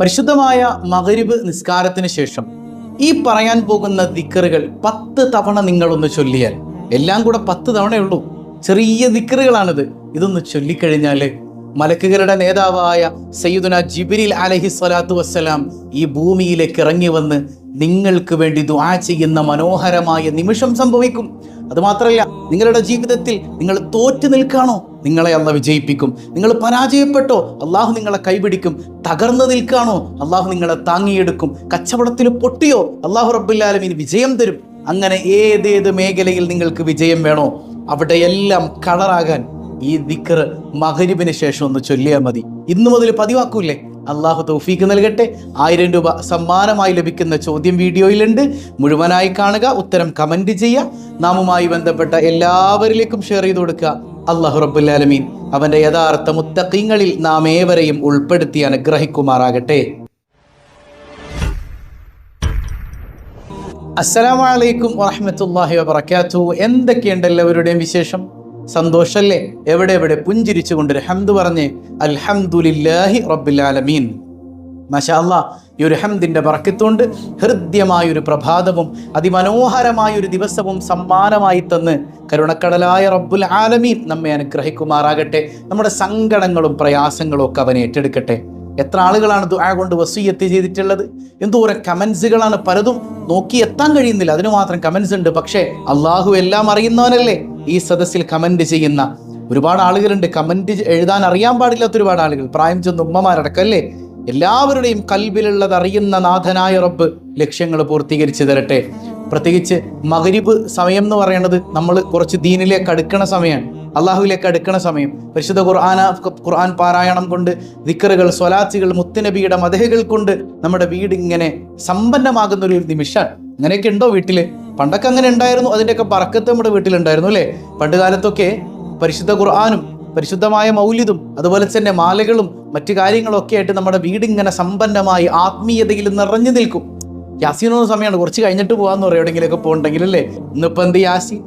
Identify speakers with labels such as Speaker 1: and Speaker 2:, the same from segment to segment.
Speaker 1: പരിശുദ്ധമായ മഗ്രിബ് നിസ്കാരത്തിന് ശേഷം ഈ പറയാൻ പോകുന്ന ദിക്റുകൾ 10 തവണ നിങ്ങളൊന്ന് ചൊല്ലിയാൽ, എല്ലാം കൂടെ 10 തവണയുള്ളൂ, ചെറിയ ദിക്റുകളാണിത്. ഇതൊന്ന് ചൊല്ലിക്കഴിഞ്ഞാൽ മലക്കുകളുടെ നേതാവായ സയ്യിദുന ജിബ്രീൽ അലൈഹിസ്സലാത്തു വസ്സലാം ഈ ഭൂമിയിലേക്ക് ഇറങ്ങി വന്ന് നിങ്ങൾക്ക് വേണ്ടി ദുആ ചെയ്യുന്ന മനോഹരമായ നിമിഷം സംഭവിക്കും. അതുമാത്രമല്ല, നിങ്ങളുടെ ജീവിതത്തിൽ നിങ്ങൾ തോറ്റു നിൽക്കാണോ, നിങ്ങളെ അള്ളാഹു വിജയിപ്പിക്കും. നിങ്ങൾ പരാജയപ്പെട്ടോ, അള്ളാഹു നിങ്ങളെ കൈപിടിക്കും. തകർന്നു നിൽക്കാണോ, അള്ളാഹു നിങ്ങളെ താങ്ങിയെടുക്കും. കച്ചവടത്തിൽ പൊട്ടിയോ, അള്ളാഹു റബ്ബുൽ ആലമീൻ വിജയം തരും. അങ്ങനെ ഏതേത് മേഖലയിൽ നിങ്ങൾക്ക് വിജയം വേണോ അവിടെയെല്ലാം കളറാകാൻ ഈ ദിക്ർ മഗ്രിബിന് ശേഷം ഒന്ന് ചൊല്ലിയാൽ മതി. ഇന്നു മുതൽ പതിവാക്കൂലേ? അള്ളാഹു തൗഫീക്ക് നൽകട്ടെ. 1000 രൂപ സമ്മാനമായി ലഭിക്കുന്ന ചോദ്യം വീഡിയോയിലുണ്ട്, മുഴുവനായി കാണുക, ഉത്തരം കമന്റ് ചെയ്യുക, നാമുമായി ബന്ധപ്പെട്ട എല്ലാവരിലേക്കും ഷെയർ ചെയ്ത് കൊടുക്കുക. അല്ലാഹു റബ്ബുൽ ആലമീൻ അവന്റെ യഥാർത്ഥ മുത്തഖീങ്ങളിൽ നാം ഏവരെയും ഉൾപ്പെടുത്തി അനുഗ്രഹിക്കുമാറാകട്ടെ. അസ്സലാമു അലൈക്കും വറഹ്മത്തുള്ളാഹി വബറകാതുഹു. എന്തൊക്കെയുണ്ട് എല്ലാവരുടെയും വിശേഷം? സന്തോഷല്ലേ? എവിടെ പുഞ്ചിരിച്ചുകൊണ്ട് ഹംദ് പറഞ്ഞ് അൽഹംദുലില്ലാഹി റബ്ബിൽ ആലമീൻ. മാഷാ അല്ലാഹ്, ഈ ഒരു ഹംദിന്റെ ബറക്കത്തുകൊണ്ട് ഹൃദ്യമായൊരു പ്രഭാതവും അതിമനോഹരമായൊരു ദിവസവും സമ്മാനമായി തന്ന് കരുണക്കടലായ റബ്ബുൽ ആലമീൻ നമ്മെ അനുഗ്രഹിക്കുമാറാകട്ടെ. നമ്മുടെ സങ്കടങ്ങളും പ്രയാസങ്ങളും ഒക്കെ അവൻ ഏറ്റെടുക്കട്ടെ. എത്ര ആളുകളാണ് ദുആ കൊണ്ട് വസിയ്യത്ത് ചെയ്തിട്ടുള്ളത്? എന്തോരം കമൻസുകളാണ്, പലതും നോക്കി എത്താൻ കഴിയുന്നില്ല, അതിന് മാത്രം കമൻസ് ഉണ്ട്. പക്ഷേ അള്ളാഹു എല്ലാം അറിയുന്നവനല്ലേ? ഈ സദസ്സിൽ കമന്റ് ചെയ്യുന്ന ഒരുപാട് ആളുകളുണ്ട്. കമന്റ് എഴുതാൻ അറിയാൻ പാടില്ലാത്ത ഒരുപാട് ആളുകൾ, പ്രായം ചെന്ന ഉമ്മമാരടക്കല്ലേ. എല്ലാവരുടെയും കൽബിലുള്ളത് അറിയുന്ന നാഥനായ റബ്ബ് ലക്ഷ്യങ്ങൾ പൂർത്തീകരിച്ചു തരട്ടെ. പ്രത്യേകിച്ച് മഗ്രിബ് സമയം എന്ന് പറയുന്നത് നമ്മൾ കുറച്ച് ദീനിലേക്ക് അടുക്കണ സമയമാണ്, അള്ളാഹുവിലേക്ക് അടുക്കണ സമയം. പരിശുദ്ധ ഖുർആൻ പാരായണം കൊണ്ട്, ദിക്റുകൾ, സ്വലാത്തുകൾ, മുത്തുനബിയുടെ മദഹുകൾ കൊണ്ട് നമ്മുടെ വീട് ഇങ്ങനെ സമ്പന്നമാകുന്ന ഒരു നിമിഷമാണ്. അങ്ങനെയൊക്കെ ഉണ്ടോ വീട്ടില്? പണ്ടൊക്കെ അങ്ങനെ ഉണ്ടായിരുന്നു, അതിൻ്റെയൊക്കെ ബറക്കത്ത് നമ്മുടെ വീട്ടിലുണ്ടായിരുന്നു അല്ലേ? പണ്ട് കാലത്തൊക്കെ പരിശുദ്ധ ഖുർആനും പരിശുദ്ധമായ മൗലിദും അതുപോലെ തന്നെ മാലകളും മറ്റു കാര്യങ്ങളൊക്കെ ആയിട്ട് നമ്മുടെ വീട് ഇങ്ങനെ സമ്പന്നമായി ആത്മീയതയിൽ നിറഞ്ഞു നിൽക്കും. യാസീനൊന്നും സമയമാണ്, കുറച്ച് കഴിഞ്ഞിട്ട് പോകാന്ന് പറയും എവിടെയെങ്കിലുമൊക്കെ പോകണ്ടെങ്കിൽ അല്ലേ. ഇന്നിപ്പോൾ എന്ത് യാസീൻ?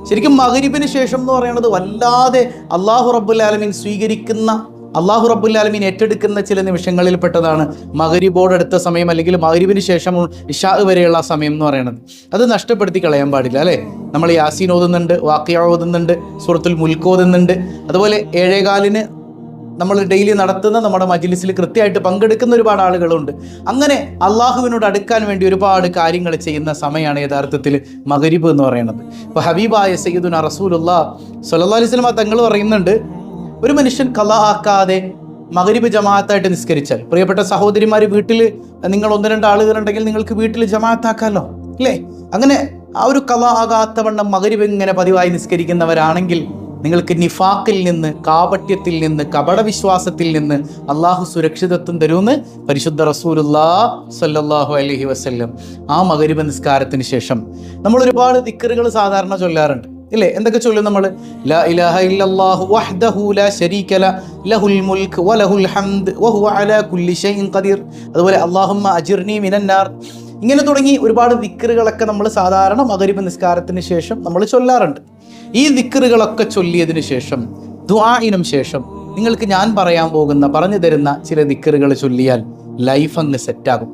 Speaker 1: ശരിക്കും മഗ്രിബിന് ശേഷം എന്ന് പറയുന്നത് വല്ലാതെ അള്ളാഹു റബ്ബുൽ ആലമീൻ സ്വീകരിക്കുന്ന, അള്ളാഹു റബ്ബുൽ ആലമീൻ ഏറ്റെടുക്കുന്ന ചില നിമിഷങ്ങളിൽ പെട്ടതാണ് മഗ്രിബോടടുത്ത സമയം, അല്ലെങ്കിൽ മഗ്രിബിന് ശേഷം ഇശാ വരെയുള്ള സമയം എന്ന് പറയുന്നത്. അത് നഷ്ടപ്പെടുത്തി കളയാൻ പാടില്ല അല്ലേ? നമ്മൾ യാസീൻ ഓതുന്നുണ്ട്, വാഖിഅ ഓതുന്നുണ്ട്, സൂറത്തുൽ മുൽക്ക് ഓതുന്നുണ്ട്. അതുപോലെ 7:15 നമ്മൾ ഡെയിലി നടത്തുന്ന നമ്മുടെ മജ്ലിസിൽ കൃത്യമായിട്ട് പങ്കെടുക്കുന്ന ഒരുപാട് ആളുകളുണ്ട്. അങ്ങനെ അള്ളാഹുവിനോട് അടുക്കാൻ വേണ്ടി ഒരുപാട് കാര്യങ്ങൾ ചെയ്യുന്ന സമയമാണ് യഥാർത്ഥത്തിൽ മഗ്രിബ് എന്ന് പറയുന്നത്. ഇപ്പോൾ ഹബീബായ സയ്യിദുനാ റസൂലുള്ളാഹി സ്വല്ലല്ലാഹു അലൈഹി വസല്ലം തങ്ങൾ പറയുന്നുണ്ട്, ഒരു മനുഷ്യൻ ഖളാ ആക്കാതെ മഗ്രിബ് ജമാഅത്തായിട്ട് നിസ്കരിച്ചാൽ, പ്രിയപ്പെട്ട സഹോദരിമാർ, വീട്ടിൽ നിങ്ങൾ 1-2 ആളുകളുണ്ടെങ്കിൽ നിങ്ങൾക്ക് വീട്ടിൽ ജമാഅത്താക്കാമല്ലോ അല്ലേ? അങ്ങനെ ആ ഒരു ഖളാ ആകാത്തവണ്ണം മഗ്രിബ് ഇങ്ങനെ പതിവായി നിസ്കരിക്കുന്നവരാണെങ്കിൽ നിങ്ങൾക്ക് നിഫാഖിൽ നിന്ന്, കാപട്യത്തിൽ നിന്ന്, കപടവിശ്വാസത്തിൽ നിന്ന് അള്ളാഹു സുരക്ഷിതത്വം തരുമെന്ന് പരിശുദ്ധ റസൂലുള്ളാഹി സ്വല്ലല്ലാഹു അലൈഹി വസല്ലം. ആ മഗ്രിബ് നിസ്കാരത്തിന് ശേഷം നമ്മൾ ഒരുപാട് ദിക്റുകൾ സാധാരണ ചൊല്ലാറുണ്ട് ഇല്ലേ? എന്തൊക്കെ ചൊല്ലും നമ്മൾ? ലാ ഇലാഹ ഇല്ലല്ലാഹു വഹ്ദഹു ലാ ശരീക ലഹുൽ മുൽക്ക് വലഹുൽ ഹംദ് വഹുവ അലാ കുല്ലി ഷൈഇൻ ഖദീർ. അതുപോലെ അല്ലാഹുമ്മ അജിർനി മിനന്നാർ. ഇങ്ങനെ തുടങ്ങി ഒരുപാട് ദിക്റുകളൊക്കെ നമ്മൾ സാധാരണ മഗ്രിബ് നിസ്കാരത്തിന് ശേഷം നമ്മൾ ചൊല്ലാറുണ്ട്. ഈ ദിക്റുകളൊക്കെ ചൊല്ലിയതിനു ശേഷം, ദുആഇനും ശേഷം നിങ്ങൾക്ക് ഞാൻ പറഞ്ഞു തരുന്ന ചില ദിക്റുകൾ ചൊല്ലിയാൽ ലൈഫ് അങ്ങ് സെറ്റാകും.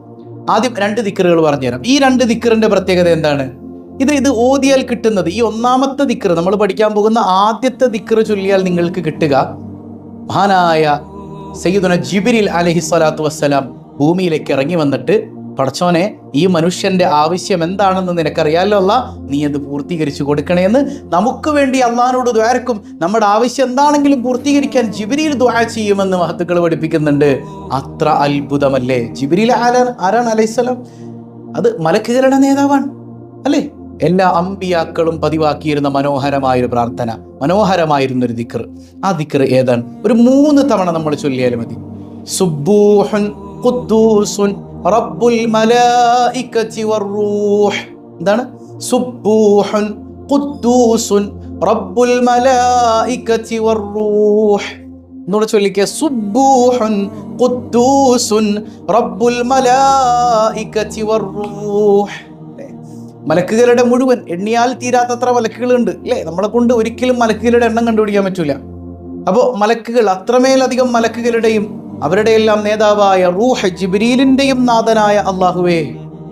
Speaker 1: ആദ്യം 2 ദിക്റുകൾ പറഞ്ഞുതരാം. ഈ 2 ദിക്റിന്റെ പ്രത്യേകത എന്താണ്? ഇത് ഓതിയാൽ കിട്ടുന്നത്, ഈ 1ാമത്തെ ദിക്ർ, നമ്മൾ പഠിക്കാൻ പോകുന്ന ആദ്യത്തെ ദിക്ർ ചൊല്ലിയാൽ നിങ്ങൾക്ക് കിട്ടുക, മഹാനായ സയ്യിദുനാ ജിബ്രീൽ അലൈഹിസ്സലാത്തു വസ്സലാം ഭൂമിയിലേക്ക് ഇറങ്ങി വന്നിട്ട്, പടച്ചോനെ, ഈ മനുഷ്യന്റെ ആവശ്യം എന്താണെന്ന് നിനക്കറിയാലോ അല്ലാ, നീ അത് പൂർത്തീകരിച്ചു കൊടുക്കണേന്ന് നമുക്ക് വേണ്ടി അള്ളാഹിനോട് ദ്വാരക്കും. നമ്മുടെ ആവശ്യം എന്താണെങ്കിലും പൂർത്തീകരിക്കാൻ ജിബ്രീൽ ദുആ ചെയ്യുമെന്ന് മഹത്തുക്കൾ പഠിപ്പിക്കുന്നുണ്ട്. അത്ര അത്ഭുതമല്ലേ? ജിബ്രീൽ ആരാണ് അലൈഹിസ്സലാം? അത് മലക്കുകളുടെ നേതാവാണ് അല്ലേ? എല്ലാ അമ്പിയാക്കളും പതിവാക്കിയിരുന്ന മനോഹരമായൊരു പ്രാർത്ഥന, മനോഹരമായിരുന്നൊരു ദിക്ർ. ആ ദിക്ർ ഏതാണ്? ഒരു 3 തവണ നമ്മൾ ചൊല്ലിയാലും മതി. സുബ്ബൂഹുൻ ഖുദ്ദൂസുൻ റബ്ബുൽ മലായികതി വറൂഹ്. എന്താണ്? സുബ്ബൂഹുൻ ഖുദ്ദൂസുൻ റബ്ബുൽ മലായികതി വറൂഹ്. എന്നോട് ചൊല്ലിക്കുക, സുബ്ബൂഹുൻ ഖുദ്ദൂസുൻ റബ്ബുൽ മലായികതി വറൂഹ്. മലക്കുകളുടെ മുഴുവൻ, എണ്ണിയാൽ തീരാത്തത്ര മലക്കുകളുണ്ട് അല്ലേ? നമ്മളെ കൊണ്ട് ഒരിക്കലും മലക്കുകളുടെ എണ്ണം കണ്ടുപിടിക്കാൻ പറ്റൂല. അപ്പോൾ മലക്കുകൾ, അത്രമേലധികം മലക്കുകളുടെയും അവരുടെ എല്ലാം നേതാവായ റൂഹ് ജിബ്രീലിന്റെയും നാഥനായ അല്ലാഹുവേ,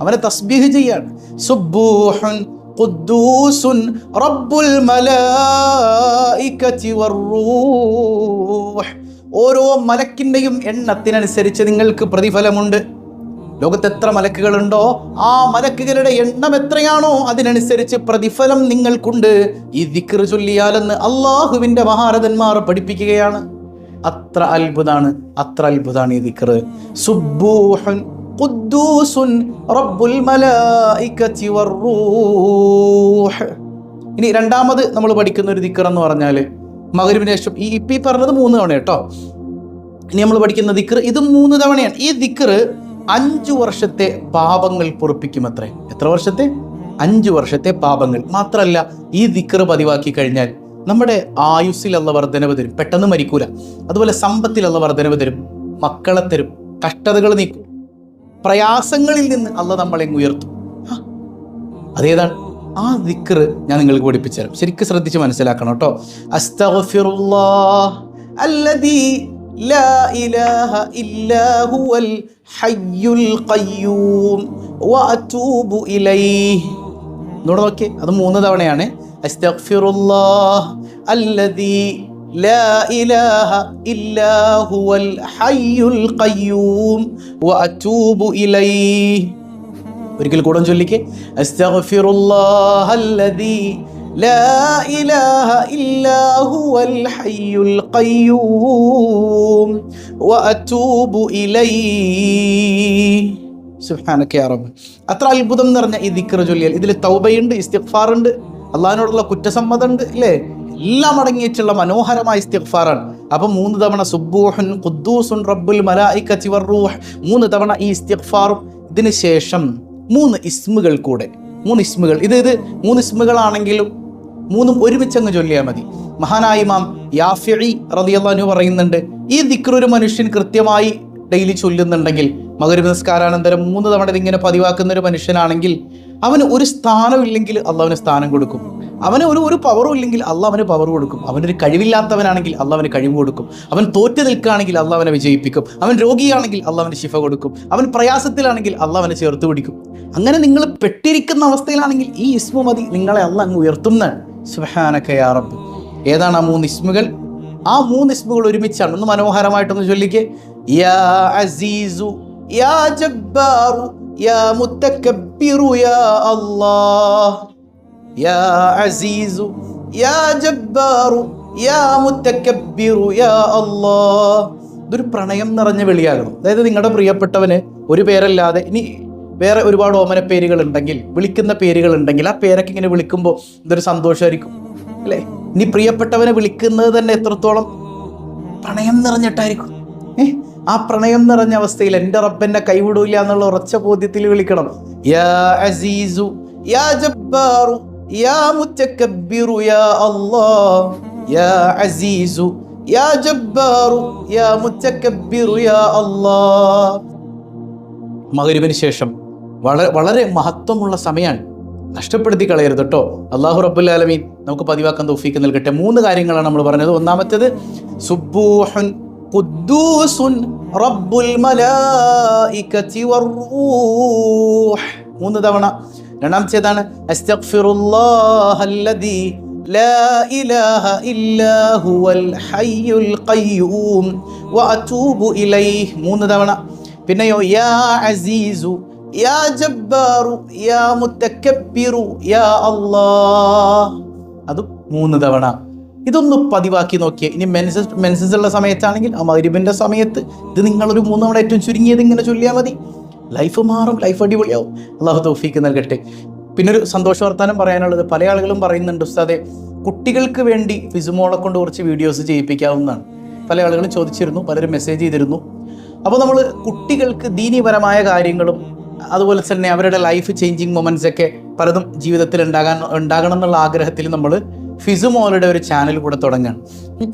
Speaker 1: അവനെ തസ്ബീഹ് ചെയ്യാണ്. സുബ്ബൂഹുൻ ഖുദ്ദൂസുൻ റബ്ബുൽ മലായികതി വറൂഹ്. ഓരോ മലക്കിന്റെയും എണ്ണത്തിനനുസരിച്ച് നിങ്ങൾക്ക് പ്രതിഫലമുണ്ട്. ലോകത്ത് എത്ര മലക്കുകളുണ്ടോ ആ മലക്കുകളുടെ എണ്ണം എത്രയാണോ അതിനനുസരിച്ച് പ്രതിഫലം നിങ്ങൾക്കുണ്ട് ഈ ദിക്ർ ചൊല്ലിയാലെന്ന് അള്ളാഹുവിന്റെ മഹാരഥന്മാർ പഠിപ്പിക്കുകയാണ്. അത്ര അത്ഭുതാണ് ഈ ദിക്ർ. സുബ്ബൂഹുൻ ഖുദ്ദൂസുൻ റബ്ബുൽ മലായികതി വറൂഹ്. ഇനി രണ്ടാമത് നമ്മൾ പഠിക്കുന്ന ഒരു ദിക്ർ എന്ന് പറഞ്ഞാൽ മഗ്‌രിബിന് ശേഷം ഈ പറഞ്ഞത് 3 തവണ കേട്ടോ. ഇനി നമ്മൾ പഠിക്കുന്ന ദിക്ർ ഇതും 3 തവണയാണ്. ഈ ദിക്ർ 5 വർഷത്തെ പാപങ്ങൾ പൊറുപ്പിക്കുമത്രേ. എത്ര വർഷത്തെ? 5 വർഷത്തെ പാപങ്ങൾ. മാത്രമല്ല ഈ ദിക്ർ പതിവാക്കി കഴിഞ്ഞാൽ നമ്മുടെ ആയുസ്സിൽ അള്ള വർധനവ് തരും, പെട്ടെന്ന് മരിക്കൂല. അതുപോലെ സമ്പത്തിൽ അള്ള വർധനവ് തരും, മക്കളെ തരും, കഷ്ടതകൾ നീക്കും, പ്രയാസങ്ങളിൽ നിന്ന് അള്ള നമ്മളെ ഉയർത്തും. അതേതാണ് ആ ദിക്ർ ഞാൻ നിങ്ങൾക്ക് പഠിപ്പിച്ചു തരാം. ശരിക്കും ശ്രദ്ധിച്ച് മനസ്സിലാക്കണം കേട്ടോ. അസ്തഗ്ഫിറുല്ലാഹ് അല്ലദീ ലാ ഇലാഹ ഇല്ലാ ഹുവൽ ഹയ്യുൽ ഖയ്യൂം വഅതൂബു ഇലൈഹി. നോക്കിയേ, അത് 3 തവണയാണ്. അസ്തഗ്ഫിറുല്ലാഹ് അല്ലദീ ലാ ഇലാഹ ഇല്ലാ ഹുവൽ ഹയ്യുൽ ഖയ്യൂം വഅതൂബു ഇലൈഹി. ഒരിക്കൽ കൂടെ ചൊല്ലിക്കേ. അസ്തഗ്ഫിറുല്ലാഹല്ലദീ ലാ ഇലാഹ ഇല്ലാ ഹുവൽ ഹയ്യുൽ ഖയ്യൂം വഅതൂബു ഇലൈഹി. സുബ്ഹാനക യാ റബ്ബ്. അത്ര അത്ഭുതം നിറഞ്ഞ ഈ ദിക്ർ ചൊല്ലിയാൽ ഇതിൽ തൗബയുണ്ട്, ഇസ്തിഗ്ഫാറുണ്ട്, അള്ളാഹിനോടുള്ള കുറ്റസമ്മതമുണ്ട്, ഇല്ലേ? എല്ലാം അടങ്ങിയിട്ടുള്ള മനോഹരമായ ഇസ്തിഗ്ഫാറാണ്. അപ്പം 3 തവണ സുബ്ബൂഹുൻ ഖുദ്ദൂസുൻ റബ്ബുൽ മലായികതി വറൂഹ്, 3 തവണ ഈ ഇസ്തിഗ്ഫാറും. ഇതിന് ശേഷം 3 ഇസ്മുകൾ കൂടെ. 3 ഇസ്മുകൾ. ഇത് 3 ഇസ്മുകളാണെങ്കിലും 3ഉം ഒരുമിച്ച് അങ്ങ് ചൊല്ലിയാൽ മതി. മഹാനായ ഇമാം യാഫിഈ റളിയല്ലാഹു അൻഹു പറയുന്നുണ്ട്, ഈ ദിക്ർ ഒരു മനുഷ്യൻ കൃത്യമായി ഡെയിലി ചൊല്ലുന്നുണ്ടെങ്കിൽ, മഗ്‌രിബ് നിസ്കാരാനന്തരം 3 തവണ ഇതിങ്ങനെ പതിവാക്കുന്ന ഒരു മനുഷ്യനാണെങ്കിൽ അവന് ഒരു സ്ഥാനമില്ലെങ്കിൽ അള്ളാഹുവിന് സ്ഥാനം കൊടുക്കും. അവന് ഒരു പവറും ഇല്ലെങ്കിൽ അള്ളാഹ് അവന് പവർ കൊടുക്കും. അവനൊരു കഴിവില്ലാത്തവനാണെങ്കിൽ അള്ളാഹ് അവന് കഴിവ് കൊടുക്കും. അവൻ തോറ്റു നിൽക്കുകയാണെങ്കിൽ അള്ളാഹ് അവനെ വിജയിപ്പിക്കും. അവൻ രോഗിയാണെങ്കിൽ അള്ളാഹ് അവന് ശിഫ കൊടുക്കും. അവൻ പ്രയാസത്തിലാണെങ്കിൽ അള്ളാഹ് അവനെ ചേർത്ത് പിടിക്കും. അങ്ങനെ നിങ്ങൾ പെട്ടിരിക്കുന്ന അവസ്ഥയിലാണെങ്കിൽ ഈ ഇസ്മു മതി, നിങ്ങളെ അള്ളാഹ് അങ്ങ് ഉയർത്തുന്നതാണ്. സുബ്ഹാനക യാ റബ്ബ്. ഏതാണ് ആ 3 ഇസ്മുകൾ? ആ 3 ഇസ്മുകൾ ഒരുമിച്ചാണ്. ഒന്ന് മനോഹരമായിട്ടൊന്ന് ചൊല്ലിക്കേ. യാ അസീസു യാ ജബ്ബാറു യാ മുതകബ്ബിറു യാ അല്ലാഹ്. യാ അസീസു യാ ജബ്ബാറു യാ മുതകബ്ബിറു യാ അല്ലാഹ്. ഇതൊരു പ്രണയം നിറഞ്ഞ വിളിയാകണം. അതായത് നിങ്ങളുടെ പ്രിയപ്പെട്ടവന് ഒരു പേരല്ലാതെ ഇനി വേറെ ഒരുപാട് ഓമന പേരുകൾ ഉണ്ടെങ്കിൽ, വിളിക്കുന്ന പേരുകൾ ഉണ്ടെങ്കിൽ, ആ പേരൊക്കെ ഇങ്ങനെ വിളിക്കുമ്പോൾ ഇതൊരു സന്തോഷമായിരിക്കും, അല്ലേ? ഇനി പ്രിയപ്പെട്ടവനെ വിളിക്കുന്നത് തന്നെ എത്രത്തോളം പ്രണയം നിറഞ്ഞിട്ടായിരിക്കും. ആ പ്രണയം നിറഞ്ഞ അവസ്ഥയിൽ എൻ്റെ റബ്ബെന്നെ കൈവിടൂല എന്നുള്ള ഉറച്ച ബോധ്യത്തിൽ വിളിക്കണം. യാ അസീസു യാ ജബ്ബാറു യാ മുതകബ്ബിറു യാ അല്ലാഹ്. യാ അസീസു യാ ജബ്ബാറു യാ മുതകബ്ബിറു യാ അല്ലാഹ്. മഗ്‌രിബിന് ശേഷം വളരെ മഹത്വമുള്ള സമയമാണ്, നഷ്ടപ്പെടുത്തി കളയരുത് കേട്ടോ. അല്ലാഹു റബ്ബുൽ ആലമീൻ നമുക്ക് പതിവാക്കാൻ തൗഫീഖ് നൽകട്ടെ. 3 കാര്യങ്ങളാണ് നമ്മൾ പറഞ്ഞത്. ഒന്നാമത്തേത് സുബ്ബൂഹുൻ ഖുദ്ദൂസുൻ റബ്ബുൽ മലായികതി വറൂഹ്, 3 തവണ. രണ്ടാമത്തേതാണ് അസ്തഗ്ഫിറുല്ലാഹല്ലദീ ലാ ഇലാഹ ഇല്ലാ ഹുവൽ ഹയ്യുൽ ഖയ്യൂം വഅതൂബു ഇലൈഹി, 3 തവണ. പിന്നെയോ യാ അസീസു യാ ജബ്ബാറു യാ മുതകബ്ബിറു യാ അല്ലാഹ്, അതും 3 തവണ. ഇതൊന്ന് പതിവാക്കി നോക്കിയേ. ഇനി മെൻസസ് ഉള്ള സമയത്താണെങ്കിൽ ആ മഗ്‌രിബിന്റെ സമയത്ത് ഇത് നിങ്ങളൊരു 3 തവണ ഏറ്റവും ചുരുങ്ങിയത് ഇങ്ങനെ ചൊല്ലിയാൽ മതി. ലൈഫ് മാറും, ലൈഫ് അടിപൊളിയാവും. അള്ളാഹു തൗഫീഖ് നൽകട്ടെ. പിന്നൊരു സന്തോഷ വർത്താനം പറയാനുള്ളത്, പല ആളുകളും പറയുന്നുണ്ട്, ഉസ്താദെ കുട്ടികൾക്ക് വേണ്ടി ഫിസുമോളെ കൊണ്ട് കുറച്ച് വീഡിയോസ് ചെയ്യിപ്പിക്കാവുന്നതാണ്. പല ആളുകളും ചോദിച്ചിരുന്നു, പലരും മെസ്സേജ് ചെയ്തിരുന്നു. അപ്പോൾ നമ്മൾ കുട്ടികൾക്ക് ദീനീപരമായ കാര്യങ്ങളും അതുപോലെ തന്നെ അവരുടെ ലൈഫ് ചേഞ്ചിങ് മൊമെന്റ്സ് ഒക്കെ പലതും ജീവിതത്തിൽ ഉണ്ടാകണം എന്നുള്ള ആഗ്രഹത്തിൽ നമ്മൾ ഫിസുമോളുടെ ഒരു ചാനൽ കൂടെ തുടങ്ങുകയാണ്.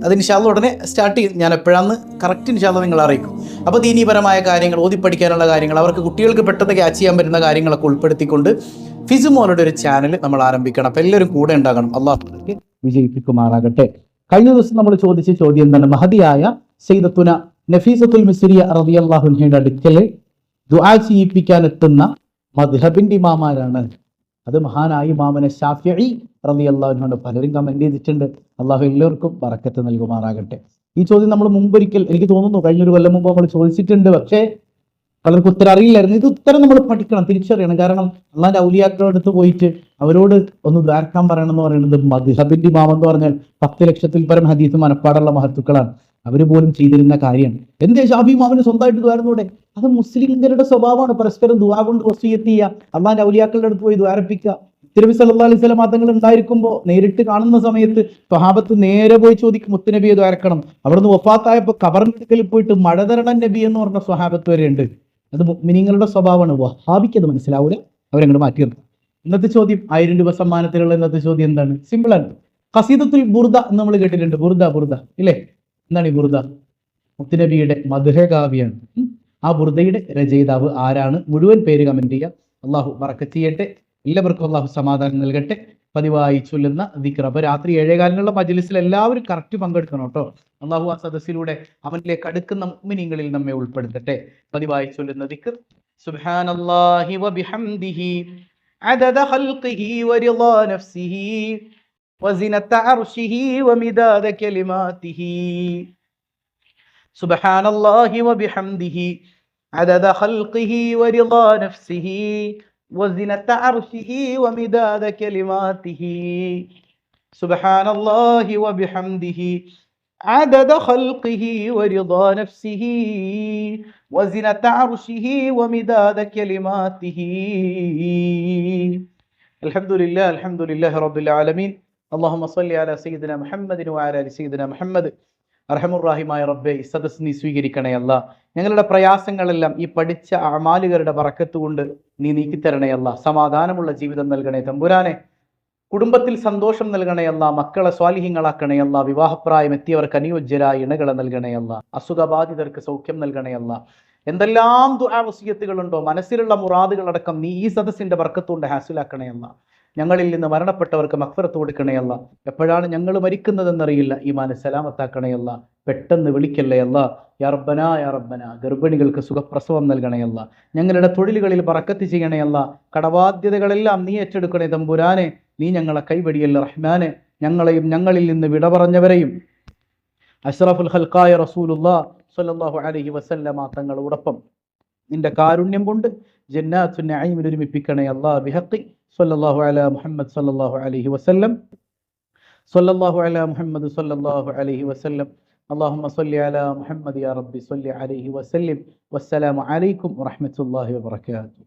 Speaker 1: അത് ഇൻഷാല്ലാ ഉടനെ സ്റ്റാർട്ട് ചെയ്യും. ഞാൻ എപ്പോഴാണെന്ന് കറക്റ്റ് ഇൻഷാല്ലാ നിങ്ങൾ അറിയിക്കും. അപ്പോൾ ദീനീപരമായ കാര്യങ്ങൾ, ഓതിപ്പഠിക്കാനുള്ള കാര്യങ്ങൾ, അവർക്ക് കുട്ടികൾക്ക് പെട്ടെന്ന് ക്യാച്ച് ചെയ്യാൻ പറ്റുന്ന കാര്യങ്ങളൊക്കെ ഉൾപ്പെടുത്തിക്കൊണ്ട് ഫിസുമോളുടെ ഒരു ചാനൽ നമ്മൾ ആരംഭിക്കണം. അപ്പോൾ എല്ലാവരും കൂടെ ഉണ്ടാകണം. അള്ളാഹു വിജയിപ്പിക്കുമാറാകട്ടെ. കഴിഞ്ഞ ദിവസം നമ്മൾ ചോദിച്ച ചോദ്യം എന്താണ്? മഹദിയായ സയ്യിദത്തുന നഫീസത്തുൽ മിസ്രിയ റളിയല്ലാഹു അൻഹയുടെ അടുക്കൽ ദുആ ചെയ്യിപ്പിക്കാൻ എത്തുന്ന മദ്ഹബിന്റെ ഇമാമാരാണ്. അത് മഹാനായ ഇമാമനെ ശാഫിഈ റളിയല്ലാഹു അൻഹു. പലരും കമന്റ് ചെയ്തിട്ടുണ്ട്. അള്ളാഹു എല്ലാവർക്കും ബറക്കത്ത് നൽകുമാറാകട്ടെ. ഈ ചോദ്യം നമ്മൾ മുമ്പൊരിക്കൽ, എനിക്ക് തോന്നുന്നു കഴിഞ്ഞൊരു കൊല്ലം മുമ്പ് നമ്മൾ ചോദിച്ചിട്ടുണ്ട്. പക്ഷേ പലർക്കും ഉത്തരം അറിയില്ലായിരുന്നു. ഇത് ഉത്തരം നമ്മൾ പഠിക്കണം, തിരിച്ചറിയണം. കാരണം അള്ളാന്റെ ഔലിയാക്കളുടെ അടുത്ത് പോയിട്ട് അവരോട് ഒന്ന് ദ്വാരക്കാൻ പറയണം എന്ന് പറയുന്നത് മദ്ഹബിന്റെ ഇമാം എന്ന് പറഞ്ഞാൽ 10 ലക്ഷത്തിൽ പരം ഹദീസ് മനപ്പാടുള്ള മഹത്തുക്കളാണ്. അവർ പോലും ചെയ്തിരുന്ന കാര്യമാണ്. എന്തേ ഷാഫി ഇമാമിന് സ്വന്തമായിട്ട് ദ്വാരന്നൂടെ? അത് മുസ്ലിംകളുടെ സ്വഭാവമാണ്. പരസ്പരം ദുആ കൊണ്ട് വസിയത്ത് ചെയ്യുക, അള്ളാന്റെ ഔലിയാക്കളുടെ അടുത്ത് പോയി ദ്വാരപ്പിക്കുക. തിരുനബി സല്ലല്ലാഹു അലൈഹി വസല്ലം തങ്ങൾ ഉണ്ടായിരിക്കുമ്പോൾ നേരിട്ട് കാണുന്ന സമയത്ത് സ്വഹാബത്ത് നേരെ പോയി ചോദിക്കും, മുത്തുനബിയെ ദ്വാരക്കണം. അവിടുന്ന് വഫാത്തായപ്പോൾ ഖബറിന്റെ അടുക്കൽ പോയിട്ട് മഴ തരണം നബി എന്ന് പറഞ്ഞ സ്വഹാബത്ത് വരെ ഉണ്ട്. അത് മുഅ്മിനീങ്ങളുടെ സ്വഭാവമാണ്. വഹാബിക്ക് അത് മനസ്സിലാവൂല, അവരങ്ങോട്ട് മാറ്റി നിർത്തും. ഇന്നത്തെ ചോദ്യം 1000 രൂപ സമ്മാനത്തിലുള്ള ഇന്നത്തെ ചോദ്യം എന്താണ്? സിമ്പിളാണ്. ഖസീദത്തുൽ ബുർദ എന്ന് നമ്മൾ കേട്ടിട്ടുണ്ട്. ബുർദ ഇല്ലേ? എന്താണ് ഈ ബുർദ? മുത്തുനബിയുടെ മദ്ഹ് കാവ്യാണ്. ആ ബുർദയുടെ രചയിതാവ് ആരാണ്? മുഴുവൻ പേര് കമന്റ് ചെയ്യുക. അള്ളാഹു ബറക്കത്ത് ചെയ്യട്ടെ. എല്ലാവർക്കും അള്ളാഹു സമാധാനം നൽകട്ടെ. പതിവായി ചൊല്ലുന്ന ദിക്ർ. അപ്പൊ രാത്രി 7:15 മജ്‌ലിസിൽ എല്ലാവരും കറക്റ്റ് പങ്കെടുക്കണം കേട്ടോ. അള്ളാഹു ആ സദസ്സിലൂടെ അവനിലേക്ക് അടുക്കുന്ന മുഅ്മിനീങ്ങളിൽ നമ്മെ ഉൾപ്പെടുത്തട്ടെ. പതിവായി ചൊല്ലുന്ന ദിക്ർ സുബ്ഹാനല്ലാഹി വബിഹംദിഹി അദദ ഖൽഖിഹി വറിളാ നഫ്സിഹി വസിനത അർശിഹി വമിദാദ കലിമാതിഹി. സുബ്ഹാനല്ലാഹി വബിഹംദിഹി അദദ ഖൽഖിഹി വറിളാ നഫ്സിഹി وزنة عرشه ومداد كلماته. سبحان الله وبحمده عدد خلقه ورضا نفسه وزنة عرشه ومداد كلماته. الحمد لله رب العالمين. اللهم صل على سيدنا محمد وعلى آل سيدنا محمد. അർഹമുറാഹിമായ റബ്ബേ, ഈ സദസ്സ് നീ സ്വീകരിക്കണേ അല്ല. ഞങ്ങളുടെ പ്രയാസങ്ങളെല്ലാം ഈ പഠിച്ച അമാലുകളുടെ ബറക്കത്ത് കൊണ്ട് നീ നീക്കിത്തരണേ അല്ല. സമാധാനമുള്ള ജീവിതം നൽകണേ തമ്പുരാനെ. കുടുംബത്തിൽ സന്തോഷം നൽകണേ അല്ല. മക്കളെ സ്വാലിഹീങ്ങളാക്കണേ അല്ല. വിവാഹപ്രായം എത്തിയവർക്ക് അനുയോജ്യരായ ഇണകളെ നൽകണേ അല്ല. അസുഖബാധിതർക്ക് സൗഖ്യം നൽകണേ അല്ല. എന്തെല്ലാം ദുആ വസിയത്തുകളുണ്ടോ, മനസ്സിലുള്ള മുറാദുകളടക്കം നീ ഈ സദസ്സിന്റെ ബർക്കത്തുകൊണ്ട് ഹാസിലാക്കണേ അല്ല. ഞങ്ങളിൽ നിന്ന് മരണപ്പെട്ടവർക്ക് മഗ്ഫിറത്ത് കൊടുക്കണേ അല്ല. എപ്പോഴാണ് ഞങ്ങൾ മരിക്കുന്നതെന്നറിയില്ല. ഈമാനെ സലാമത്താക്കണേ അല്ല. പെട്ടെന്ന് വിളിക്കല്ലേ അല്ല. യാ റബ്ബനാ യാ റബ്ബനാ. ഗർഭിണികൾക്ക് സുഖപ്രസവം നൽകണേ അല്ല. ഞങ്ങളുടെ തൊഴിലുകളിൽ ബറക്കത്ത് ചെയ്യണേ അല്ല. കടബാധ്യതകളെല്ലാം നീ ഏറ്റെടുക്കണേ തമ്പുരാനെ. നീ ഞങ്ങളെ കൈവടിയല്ല റഹ്മാനെ. ഞങ്ങളെയും ഞങ്ങളിൽ നിന്ന് വിട പറഞ്ഞവരെയും അഷ്റഫുൽ ഖൽഖായ റസൂലുള്ളാഹി സ്വല്ലല്ലാഹു അലൈഹി വസല്ലമ തങ്ങളോടൊപ്പം നിന്റെ കാരുണ്യം കൊണ്ട് ജന്നാത്തുൻ നഈമിൽ ഒരുമിപ്പിക്കണേ അല്ലാഹ്. ബിഹഖി സ്വല്ലല്ലാഹു അലാ മുഹമ്മദ് സ്വല്ലല്ലാഹു അലൈഹി വസല്ലം. സ്വല്ലല്ലാഹു അലാ മുഹമ്മദ് സ്വല്ലല്ലാഹു അലൈഹി വസല്ലം. اللهم صل على محمد يا ربي صل عليه وسلم. والسلام عليكم ورحمة الله وبركاته.